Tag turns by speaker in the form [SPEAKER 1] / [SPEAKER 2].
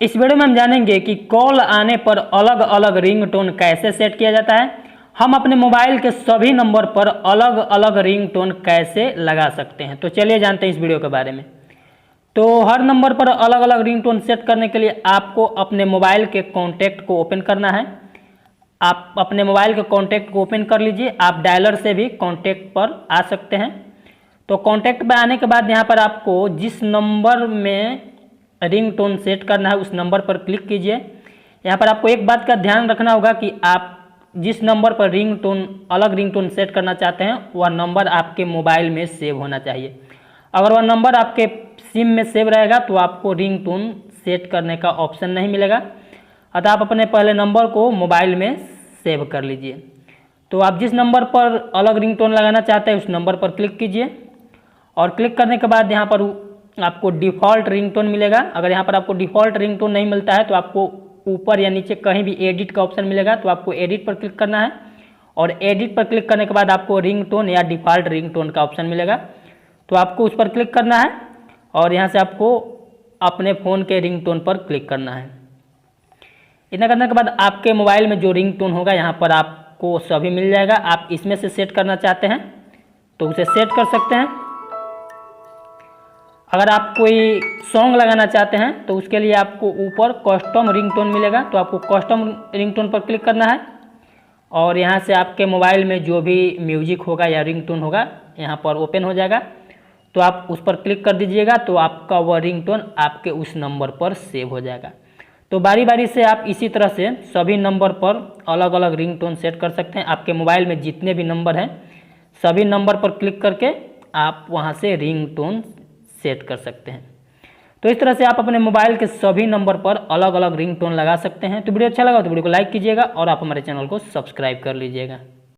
[SPEAKER 1] इस वीडियो में हम जानेंगे कि कॉल आने पर अलग अलग रिंगटोन कैसे सेट किया जाता है। हम अपने मोबाइल के सभी नंबर पर अलग अलग रिंगटोन कैसे लगा सकते हैं। तो चलिए जानते हैं इस वीडियो के बारे में। तो हर नंबर पर अलग अलग रिंगटोन सेट करने के लिए आपको अपने मोबाइल के कॉन्टैक्ट को ओपन करना है। आप अपने मोबाइल के कॉन्टैक्ट को ओपन कर लीजिए। आप डायलर से भी कॉन्टैक्ट पर आ सकते हैं। तो कॉन्टैक्ट पर आने के बाद यहाँ पर आपको जिस नंबर में रिंगटोन सेट करना है उस नंबर पर क्लिक कीजिए। यहाँ पर आपको एक बात का ध्यान रखना होगा कि आप जिस नंबर पर अलग रिंगटोन सेट करना चाहते हैं वह नंबर आपके मोबाइल में सेव होना चाहिए। अगर वह नंबर आपके सिम में सेव रहेगा तो आपको रिंगटोन सेट करने का ऑप्शन नहीं मिलेगा। अतः आप अपने पहले नंबर को मोबाइल में सेव कर लीजिए। तो आप जिस नंबर पर अलग रिंगटोन लगाना चाहते हैं उस नंबर पर क्लिक कीजिए और क्लिक करने के बाद यहाँ पर आपको डिफ़ॉल्ट रिंगटोन मिलेगा। अगर यहाँ पर आपको डिफ़ॉल्ट रिंगटोन नहीं मिलता है तो आपको ऊपर या नीचे कहीं भी एडिट का ऑप्शन मिलेगा। तो आपको एडिट पर क्लिक करना है और एडिट पर क्लिक करने के बाद आपको रिंगटोन या डिफ़ॉल्ट रिंगटोन का ऑप्शन मिलेगा। तो आपको उस पर क्लिक करना है और यहाँ से आपको अपने फ़ोन के रिंगटोन पर क्लिक करना है। इतना करने के बाद आपके मोबाइल में जो रिंगटोन होगा यहाँ पर आपको सभी मिल जाएगा। आप इसमें से सेट करना चाहते हैं तो उसे सेट कर सकते हैं। अगर आप कोई सॉन्ग लगाना चाहते हैं तो उसके लिए आपको ऊपर कस्टम रिंगटोन मिलेगा। तो आपको कस्टम रिंगटोन पर क्लिक करना है और यहाँ से आपके मोबाइल में जो भी म्यूजिक होगा या रिंगटोन होगा यहाँ पर ओपन हो जाएगा। तो आप उस पर क्लिक कर दीजिएगा तो आपका वह रिंगटोन आपके उस नंबर पर सेव हो जाएगा। तो बारी बारी से आप इसी तरह से सभी नंबर पर अलग अलग रिंगटोन सेट कर सकते हैं। आपके मोबाइल में जितने भी नंबर हैं सभी नंबर पर क्लिक करके आप वहाँ से रिंगटोन सेट कर सकते हैं। तो इस तरह से आप अपने मोबाइल के सभी नंबर पर अलग अलग रिंगटोन लगा सकते हैं। तो वीडियो अच्छा लगा तो वीडियो को लाइक कीजिएगा और आप हमारे चैनल को सब्सक्राइब कर लीजिएगा।